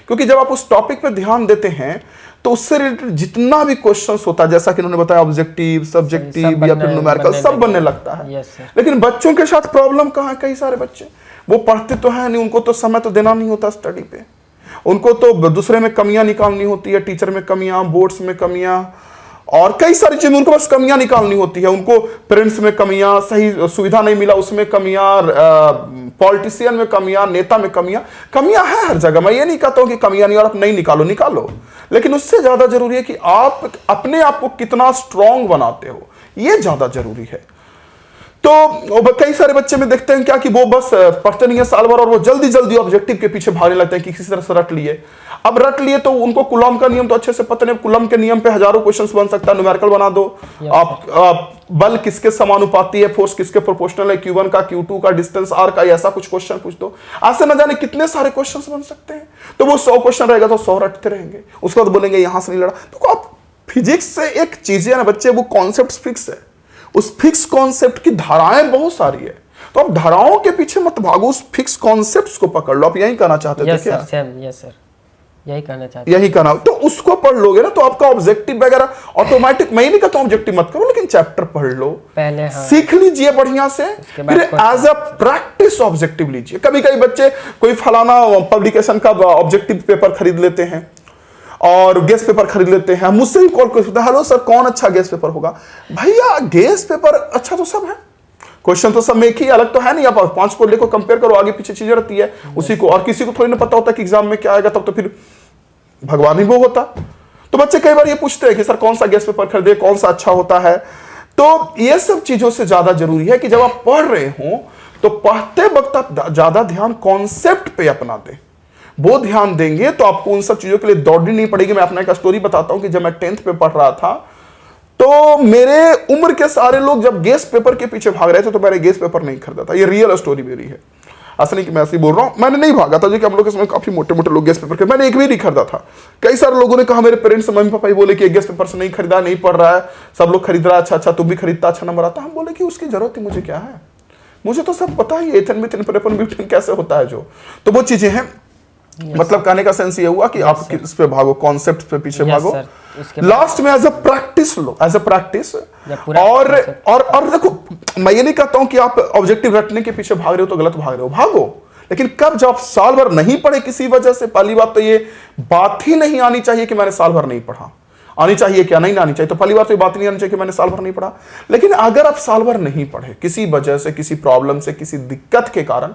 क्योंकि जब आप उस टॉपिक पे ध्यान देते हैं तो उससे रिलेटेड जितना भी क्वेश्चंस होता है, जैसा कि उन्होंने बताया ऑब्जेक्टिव, सब्जेक्टिव या फिर न्यूमेरिकल, सब बनने लगता है। यस सर, लेकिन बच्चों के साथ प्रॉब्लम कहाँ है? कई सारे बच्चे वो पढ़ते तो है नहीं, उनको तो समय तो देना नहीं होता स्टडी पे, उनको तो दूसरे में कमियां निकालनी होती है, टीचर में कमियां, बोर्ड्स में कमियां, और कई सारी चीजें उनको बस कमियां निकालनी होती है। उनको पेरेंट्स में कमियां, सही सुविधा नहीं मिला उसमें कमियां, पॉलिटिशियन में कमियां, नेता में कमियां है हर जगह। मैं ये नहीं कहता हूं कि कमियां नहीं और आप नहीं निकालो, लेकिन उससे ज्यादा जरूरी है कि आप अपने आप को कितना स्ट्रांग बनाते हो, ये ज्यादा जरूरी है। तो कई सारे बच्चे में देखते हैं क्या कि वो बस पढ़ते नहीं है साल भर और वो जल्दी जल्दी ऑब्जेक्टिव के पीछे भागने लगते हैं कि किसी तरह से रट लिए। अब रट लिए तो उनको कूलॉम का नियम तो अच्छे से पता नहीं, कूलॉम के नियम पे हजारों क्वेश्चंस बन सकता है, न्यूमेरिकल बना दो आप बल किसके समानुपाती है, फोर्स किसके प्रोपोर्शनल है, Q1 का, Q2 का, डिस्टेंस R का, ऐसा कुछ क्वेश्चन पूछ दो, ऐसे न जाने कितने सारे क्वेश्चंस बन सकते हैं। तो वो 100 क्वेश्चन रहेगा तो 100 रटते रहेंगे, उसके बाद बोलेंगे यहां से नहीं लड़ा। तो आप फिजिक्स से एक चीज है ना बच्चे, वो कॉन्सेप्ट फिक्स है, उस फिक्स कॉन्सेप्ट की धाराएं बहुत सारी है, तो आप धाराओं के पीछे मत भागो, उस फिक्स कॉन्सेप्ट्स को पकड़ लो। आप यही कहना चाहते थे क्या? यस सर, यही कहना चाहते, यही कहना। तो उसको पढ़ लोगे ना तो आपका ऑब्जेक्टिव वगैरह ऑटोमेटिक, मैं ही नहीं कहता ऑब्जेक्टिव मत करो, लेकिन चैप्टर पढ़ लो पहले, हाँ, सीख लीजिए बढ़िया से, फिर एज अ प्रैक्टिस ऑब्जेक्टिव लीजिए। कभी कभी बच्चे कोई फलाना पब्लिकेशन का ऑब्जेक्टिव पेपर खरीद लेते हैं और गेस्ट पेपर खरीद लेते हैं, मुझसे भी कॉल करते हैं, हेलो सर कौन अच्छा गेस्ट पेपर होगा? भैया गेस्ट पेपर अच्छा तो सब है, क्वेश्चन तो सब में एक ही, अलग तो है नहीं। आप 5 को लेकर कंपेयर करो, आगे पीछे चीजें रहती है उसी को, और किसी को थोड़ी ना पता होता कि एग्जाम में क्या आएगा, तब तो फिर भगवान ही वो होता। तो बच्चे कई बार ये पूछते हैं कि सर कौन सा गेस्ट पेपर खरीदे, कौन सा अच्छा होता है। तो ये सब चीजों से ज्यादा जरूरी है कि जब आप पढ़ रहे हो तो पढ़ते वक्त आप ज्यादा ध्यान कॉन्सेप्ट पे अपना दें। वो ध्यान देंगे तो आपको उन सब चीजों के लिए दौड़नी नहीं पड़ेगी। मैं अपना एक स्टोरी बताता हूं कि जब मैं 10th पे पढ़ रहा था तो मेरे उम्र के सारे लोग जब गेस्ट पेपर के पीछे भाग रहे थे तो मैंने गेस्ट पेपर नहीं खरीदा था। ये रियल स्टोरी मेरी है, ऐसा नहीं कि मैं ऐसे ही बोल रहा हूं। मैंने नहीं भागा था, जो कि हम लोग इसमें काफी मोटे मोटे लोग गेस्ट पेपर के, मैंने एक भी नहीं खरीदा था। कई सारे लोगों ने कहा, मेरे पेरेंट्स मम्मी पापा ही बोले कि गेस्ट पेपर से नहीं खरीदा, नहीं पढ़ रहा है, सब लोग खरीद रहा है, अच्छा तुम भी खरीदता, अच्छा नंबर आता। हम बोले कि उसकी जरूरत ही मुझे क्या है, मुझे तो सब पता ही, एथन मिथन प्रोपन ब्यूटेन कैसे होता है जो, तो वो चीजें हैं। मतलब कहने का सेंस ये हुआ कि आप किस पे भागो, कॉन्सेप्ट पे पीछे भागो, लास्ट में एज अ प्रैक्टिस लो, एज अ प्रैक्टिस। और देखो, मैं ये नहीं कहता हूं कि आप ऑब्जेक्टिव रटने के पीछे भाग रहे हो तो गलत भाग रहे हो, भागो, लेकिन कब जब आप साल भर नहीं पढ़े किसी वजह से, पहली बात तो ये बात ही नहीं आनी चाहिए कि मैंने साल भर नहीं पढ़ा। आनी चाहिए क्या? नहीं आनी चाहिए। तो पहली बात तो ये बात नहीं आनी चाहिए कि मैंने साल भर नहीं पढ़ा। लेकिन अगर आप साल भर नहीं पढ़े किसी वजह से, किसी प्रॉब्लम से, किसी दिक्कत के कारण,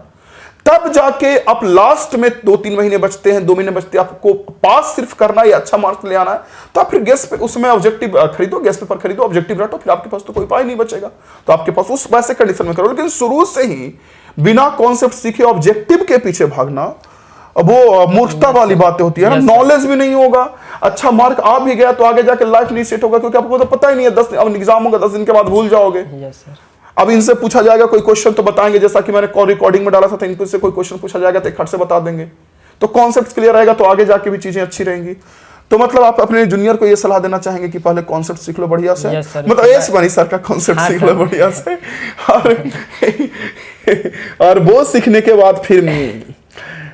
तब जाके आप लास्ट में 2-3 महीने बचते हैं, 2 महीने बचते हैं, आपको पास सिर्फ करना है या अच्छा मार्क्स ले आना है, तो आप फिर गेस्ट पे उसमें ऑब्जेक्टिव खरीदो, गेस्ट पेपर खरीदो, ऑब्जेक्टिव रटो, फिर आपके पास तो कोई उपाय नहीं बचेगा। तो आपके पास उस वैसे कंडीशन में करो। लेकिन शुरू से ही बिना कॉन्सेप्ट सीखे ऑब्जेक्टिव के पीछे भागना, वो मूर्खता वाली बातें होती है ना। नॉलेज भी नहीं होगा, अच्छा मार्क आ भी गया तो आगे जाके लाइफ नहीं सेट होगा, क्योंकि आपको तो पता ही नहीं है। 10 एग्जाम होगा, 10 दिन के बाद भूल जाओगे। अब इनसे पूछा जाएगा कोई क्वेश्चन तो बताएंगे, जैसा कि मैंने रिकॉर्डिंग में डाला था, तो इनसे कोई क्वेश्चन पूछा जाएगा तो एक खट से बता देंगे। तो कॉन्सेप्ट क्लियर रहेगा तो आगे जाके भी चीजें अच्छी रहेंगी। तो मतलब आप अपने जूनियर को ये सलाह देना चाहेंगे कि पहले कॉन्सेप्ट सीख लो बढ़िया से, मतलब एस बनी सर का कॉन्सेप्ट सीख लो बढ़िया से, और वो सीखने के बाद फिर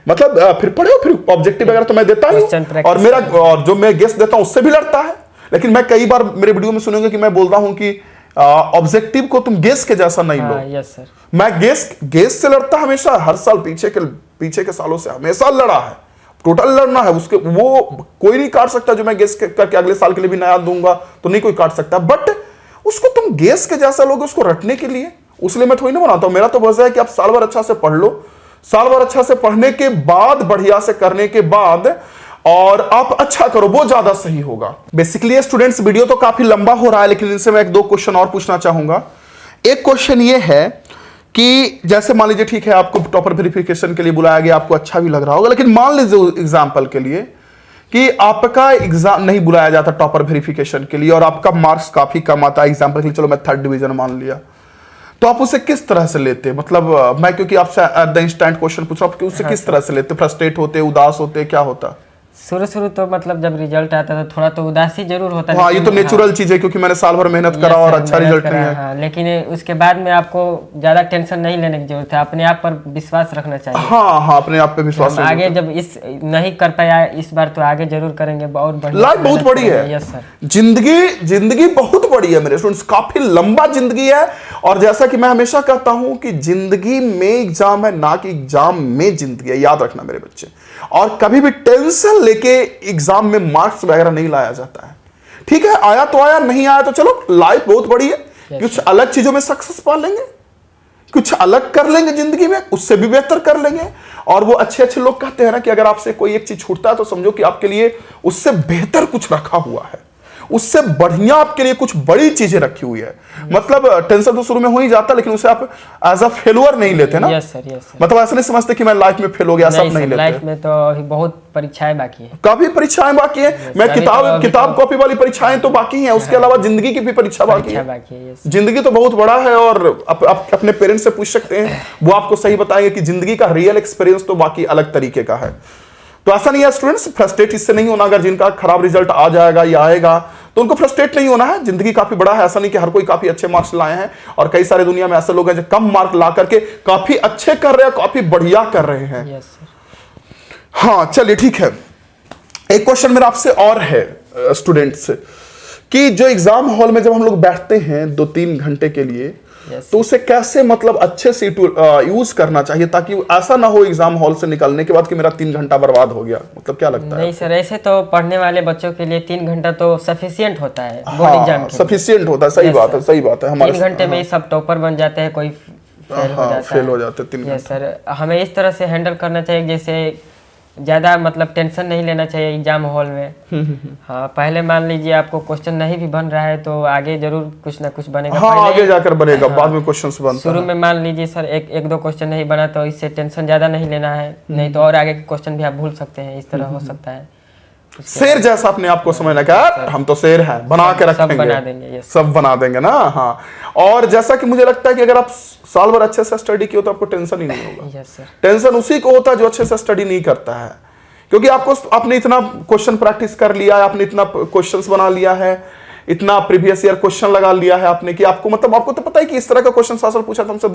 मतलब फिर पढ़ो, फिर ऑब्जेक्टिव वगैरह तो मैं देता हूं, और मेरा और जो मैं गेस्ट देता हूं उससे भी लड़ता है। लेकिन मैं कई बार मेरे वीडियो में सुनेंगे कि मैं बोलता हूं कि ऑब्जेक्टिव को तुम गेस के जैसा नहीं लो। यस सर, मैं गेस से लड़ता हमेशा, हर साल पीछे के सालों से हमेशा लड़ा है, टोटल लड़ना है उसके, वो कोई नहीं काट सकता। जो मैं गेस करके अगले साल के लिए भी नया दूंगा तो नहीं कोई काट सकता, बट उसको तुम गेस के जैसा लोगे उसको रटने के लिए, उसलिए मैं थोड़ी ना बनाता हूं। मेरा तो वजह है कि आप साल भर अच्छा से पढ़ लो, साल भर अच्छा से पढ़ने के बाद, बढ़िया से करने के बाद, और आप अच्छा करो, वो ज्यादा सही होगा। बेसिकली स्टूडेंट्स, वीडियो तो काफी लंबा हो रहा है, लेकिन इनसे मैं एक दो क्वेश्चन और पूछना चाहूंगा। एक क्वेश्चन ये है कि जैसे मान लीजिए, ठीक है, आपको टॉपर वेरिफिकेशन के लिए बुलाया गया, आपको अच्छा भी लग रहा होगा, लेकिन मान लीजिए एग्जाम्पल के लिए कि आपका एग्जाम नहीं बुलाया जाता टॉपर वेरिफिकेशन के लिए और आपका मार्क्स काफी कम आता है, एग्जाम्पल के लिए चलो मैं 3rd डिवीजन मान लिया, तो आप उसे किस तरह से लेते? मतलब मैं क्योंकि आपसे एट द इंस्टेंट क्वेश्चन पूछ रहा हूं कि उसे किस तरह से लेते? फ्रस्ट्रेट होते, उदास होते, क्या होता? शुरू तो मतलब जब रिजल्ट आता था थोड़ा तो उदासी जरूर होता है। हाँ, ये तो नेचुरल चीज है, क्योंकि मैंने साल भर मेहनत करा और अच्छा रिजल्ट नहीं है। हाँ, लेकिन उसके बाद में आपको ज्यादा टेंशन नहीं लेने की जरूरत है, अपने आप पर विश्वास रखना चाहिए। हाँ हाँ, अपने आप पे विश्वास। आगे जब इस नहीं कर पाया इस बार, तो आगे जरूर करेंगे, बहुत बढ़िया। लाइफ बहुत बड़ी है। Yes sir. जिंदगी बहुत बड़ी है मेरे स्टूडेंट्स, काफी लंबा जिंदगी है। और जैसा कि मैं हमेशा कहता हूं कि जिंदगी में एग्जाम है, ना कि एग्जाम में जिंदगी है, याद रखना मेरे बच्चे। और कभी भी टेंशन लेके एग्जाम में मार्क्स वगैरह नहीं लाया जाता है। ठीक है, आया तो आया, नहीं आया तो चलो, लाइफ बहुत बड़ी है। कुछ अलग चीजों में सक्सेस पा लेंगे, कुछ अलग कर लेंगे जिंदगी में, उससे भी बेहतर कर लेंगे। और वो अच्छे अच्छे लोग कहते हैं ना कि अगर आपसे कोई एक चीज छूटता है तो समझो कि आपके लिए उससे बेहतर कुछ रखा हुआ है, उससे बढ़िया आपके लिए कुछ बड़ी चीजें रखी हुई है। मतलब टेंशन तो शुरू में हो ही जाता है, लेकिन उसे आप एज अ फेलुअर नहीं लेते ना। Yes sir, yes sir. मतलब ऐसा नहीं समझते कि मैं लाइफ में फेल हो गया, सब नहीं लेते। लाइफ में तो अभी बहुत परीक्षाएं बाकी है, काफी परीक्षाएं बाकी है। मैं किताब कॉपी वाली परीक्षाएं तो बाकी हैं, उसके अलावा जिंदगी की भी परीक्षा बाकी है। जिंदगी तो बहुत बड़ा है, और आप अपने पेरेंट्स से पूछ सकते हैं, वो आपको सही बताएंगे कि जिंदगी का रियल एक्सपीरियंस तो बाकी अलग तरीके का है। तो ऐसा नहीं है स्टूडेंट्स, फ्रस्ट्रेट इससे नहीं होना। अगर जिनका खराब रिजल्ट आ जाएगा या आएगा तो उनको फ्रस्ट्रेट नहीं होना है। जिंदगी काफी बड़ा है, ऐसा नहीं कि हर कोई काफी अच्छे मार्क्स लाए हैं, और कई सारे दुनिया में ऐसे लोग हैं जो कम मार्क ला करके काफी अच्छे कर रहे हैं, काफी बढ़िया कर रहे हैं। Yes sir. हाँ चलिए ठीक है, एक क्वेश्चन मेरा आपसे और है स्टूडेंट्स, कि जो एग्जाम हॉल में जब हम लोग बैठते हैं 2-3 घंटे के लिए, तो उसे कैसे मतलब अच्छे से यूज करना चाहिए, ताकि ऐसा ना हो एग्जाम हॉल से निकलने के बाद कि मेरा 3 घंटा बर्बाद हो गया। मतलब क्या लगता है? नहीं सर, ऐसे तो पढ़ने वाले बच्चों के लिए 3 घंटा तो सफिशिएंट होता है बोर्ड एग्जाम के। सफिशिएंट होता है, सही बात है, सही बात है। हमारे 3 घंटे में ही सब टॉपर बन जाते हैं, कोई फेल हो जाते हैं 3 घंटे। यस सर, हमें इस तरह से हैंडल करना चाहिए जैसे ज़्यादा मतलब टेंशन नहीं लेना चाहिए एग्जाम हॉल में। हाँ, पहले मान लीजिए आपको क्वेश्चन नहीं भी बन रहा है तो आगे जरूर कुछ ना कुछ बनेगा। हाँ, आगे जाकर बनेगा। हाँ, बाद में क्वेश्चंस बनता है। शुरू में मान लीजिए सर एक दो क्वेश्चन नहीं बना तो इससे टेंशन ज़्यादा नहीं लेना है, नहीं तो और आगे के क्वेश्चन भी आप भूल सकते हैं, इस तरह हो सकता है। शेर जैसा अपने आप को समझना, क्या हम तो शेर हैं, बना के रखेंगे, सब बना देंगे। सब बना देंगे ना। हाँ, और जैसा कि मुझे लगता है कि अगर आप साल भर अच्छे से स्टडी किए तो आपको टेंशन ही नहीं होगा। Yes sir. टेंशन उसी को होता है जो अच्छे से स्टडी नहीं करता है, क्योंकि आपने इतना क्वेश्चन प्रैक्टिस कर लिया है, आपने इतना क्वेश्चंस बना लिया है, इतना प्रीवियस ईयर क्वेश्चन लगा लिया है आपने, कि आपको मतलब आपको तो पता है कि इस तरह का क्वेश्चन साल पूछा तो हमसे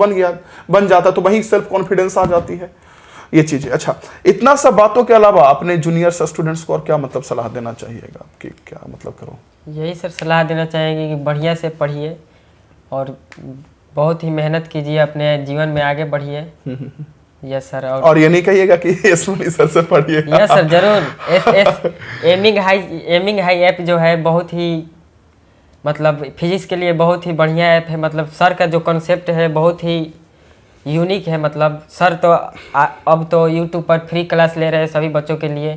बन जाता, तो वही सेल्फ कॉन्फिडेंस आ जाती है, ये चीजें। अच्छा, इतना सब बातों के अलावा अपने जूनियर स्टूडेंट्स को और क्या मतलब सलाह देना चाहिएगा आपकी, क्या मतलब करो? यही सर सलाह देना चाहेंगे कि बढ़िया से पढ़िए और बहुत ही मेहनत कीजिए, अपने जीवन में आगे बढ़िए। Yes sir. और ये नहीं कहिएगा कि एसमनी सर से पढ़िए। यस सर, जरूर। एमिंग हाई ऐप जो है बहुत ही मतलब फिजिक्स के लिए बहुत ही बढ़िया ऐप है। मतलब सर का जो कॉन्सेप्ट है बहुत ही यूनिक है। मतलब सर तो अब तो यूट्यूब पर फ्री क्लास ले रहे हैं सभी बच्चों के लिए,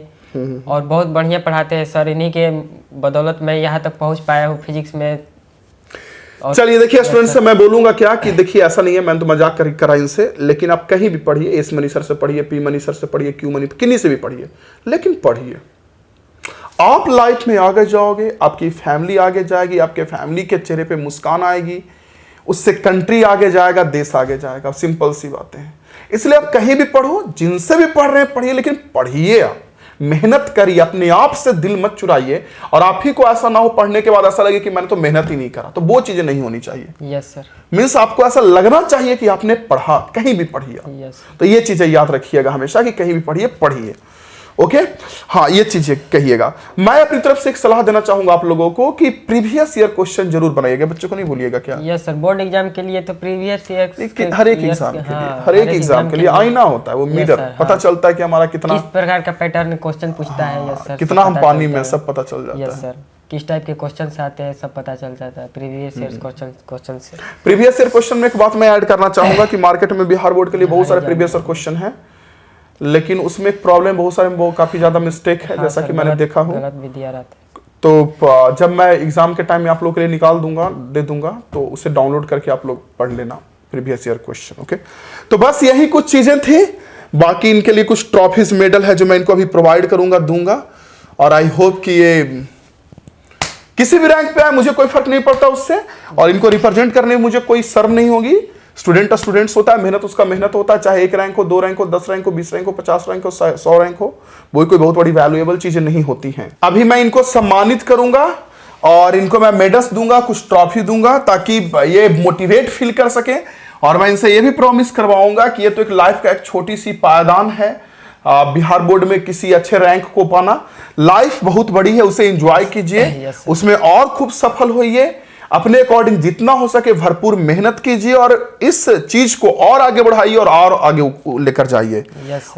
और बहुत बढ़िया पढ़ाते हैं सर। इन्हीं के बदौलत मैं यहाँ तक पहुँच पाया हूँ फिजिक्स में। चलिए देखिए स्टूडेंट्स से मैं बोलूंगा क्या कि देखिए, ऐसा नहीं है मैंने तो मजाक करा इनसे, लेकिन आप कहीं भी पढ़िए, एस मनी सर से पढ़िए, पी मनी सर से पढ़िए, क्यू मनी, किन्हीं से भी पढ़िए, लेकिन पढ़िए। आप लाइफ में आगे जाओगे, आपकी फैमिली आगे जाएगी, आपके फैमिली के चेहरे पे मुस्कान आएगी, उससे कंट्री आगे जाएगा, देश आगे जाएगा। सिंपल सी बातें हैं। इसलिए आप कहीं भी पढ़ो, जिनसे भी पढ़ रहे हैं पढ़िए, लेकिन पढ़िए, आप मेहनत करिए, अपने आप से दिल मत चुराइए, और आप ही को ऐसा ना हो पढ़ने के बाद ऐसा लगे कि मैंने तो मेहनत ही नहीं करा, तो वो चीजें नहीं होनी चाहिए। Yes sir. मीन्स आपको ऐसा लगना चाहिए कि आपने पढ़ा, कहीं भी पढ़िए। यस। तो ये चीजें याद रखिएगा हमेशा कि कहीं भी पढ़िए। ओके, हाँ, ये चीजें कहिएगा। मैं अपनी तरफ से एक सलाह देना चाहूंगा आप लोगों को कि प्रीवियस ईयर क्वेश्चन जरूर बनाइएगा, बच्चों को नहीं भूलिएगा। क्या? यस सर, बोर्ड एग्जाम के लिए तो प्रीवियस ईयर हर एक एग्जाम के लिए आईना होता है, वो मिरर, पता चलता है कि हमारा कितना किस प्रकार का पैटर्न क्वेश्चन पूछता है। यस सर, कितना हम पानी में, सब पता चल जाता है। यस सर, किस टाइप के क्वेश्चन आते हैं सब पता चल जाता है प्रीवियस ईयर क्वेश्चन से। प्रीवियस ईयर क्वेश्चन में एक बात मैं ऐड करना चाहूंगा कि मार्केट में बिहार बोर्ड के लिए बहुत सारे प्रीवियस ईयर क्वेश्चन है, लेकिन उसमें एक प्रॉब्लम बहुत सारे वो काफी ज्यादा मिस्टेक है, जैसा कि मैंने देखा हूँ। गलत भी दिया रहता है। तो जब मैं एग्जाम के टाइम में आप लोग के लिए निकाल दूंगा, दे दूंगा, तो उसे डाउनलोड करके आप लोग पढ़ लेना प्रीवियस ईयर क्वेश्चन। ओके, तो बस यही कुछ चीजें थी। बाकी इनके लिए कुछ ट्रॉफीज मेडल है जो मैं इनको अभी प्रोवाइड करूंगा, दूंगा। और आई होप कि ये किसी भी रैंक पे आए मुझे कोई फर्क नहीं पड़ता उससे, और इनको रिप्रेजेंट करने में मुझे कोई शर्म नहीं होगी। स्टूडेंट स्टूडेंट्स होता है, मेहनत उसका मेहनत होता है, चाहे 1 रैंक हो, 2 रैंक हो, 10 रैंक हो, 20 रैंक हो, 50 रैंक हो, 100 रैंक हो, वो कोई बहुत बड़ी वैल्यूएबल चीजें नहीं होती हैं। अभी मैं इनको सम्मानित करूंगा और इनको मैं मेडल्स दूंगा, कुछ ट्रॉफी दूंगा, ताकि ये मोटिवेट फील कर सके। और मैं इनसे ये भी प्रॉमिस करवाऊंगा कि ये तो एक लाइफ का एक छोटी सी पायदान है, बिहार बोर्ड में किसी अच्छे रैंक को पाना। लाइफ बहुत बड़ी है, उसे एंजॉय कीजिए, उसमें और खूब सफल होइए, अपने अकॉर्डिंग जितना हो सके भरपूर मेहनत कीजिए और इस चीज को और आगे बढ़ाइए और आगे लेकर जाइए।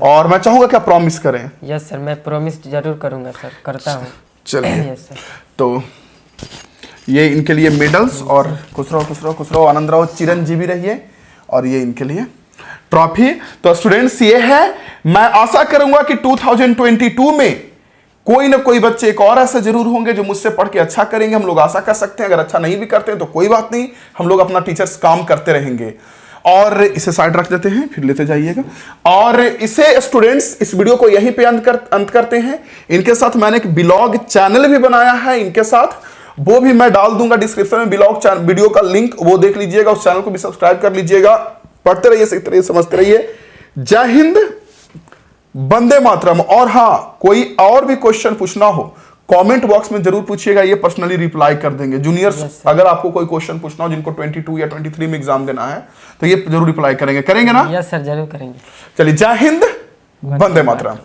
और मैं चाहूंगा कि आप प्रॉमिस करें। यस सर, मैं प्रॉमिस जरूर करूंगा सर, करता हूँ। चलिए, तो ये इनके लिए मेडल्स, और खुश रहो, आनंद रहो, चिरंजीवी रहिए। और ये इनके लिए ट्रॉफी। तो स्टूडेंट्स, ये है, मैं आशा करूंगा कि 2022 में कोई ना कोई बच्चे एक और ऐसे जरूर होंगे जो मुझसे पढ़ के अच्छा करेंगे। हम लोग आशा कर सकते हैं, अगर अच्छा नहीं भी करते हैं तो कोई बात नहीं, हम लोग अपना टीचर्स काम करते रहेंगे। और इसे साइड रख देते हैं, फिर लेते जाइएगा। और इसे स्टूडेंट्स, इस वीडियो को यहीं पे अंत करते हैं। इनके साथ मैंने एक ब्लॉग चैनल भी बनाया है इनके साथ, वो भी मैं डाल दूंगा डिस्क्रिप्शन में, ब्लॉग वीडियो का लिंक, वो देख लीजिएगा। उस चैनल को भी सब्सक्राइब कर लीजिएगा। पढ़ते रहिए, सीखते रहिए, समझते रहिए। जय हिंद, वंदे मातरम। और हाँ, कोई और भी क्वेश्चन पूछना हो कमेंट बॉक्स में जरूर पूछिएगा, ये पर्सनली रिप्लाई कर देंगे। जूनियर्स, अगर आपको कोई क्वेश्चन पूछना हो जिनको 22 या 23 में एग्जाम देना है, तो ये जरूर रिप्लाई करेंगे ना? यस सर, जरूर करेंगे। चलिए, जय हिंद, वंदे मातरम।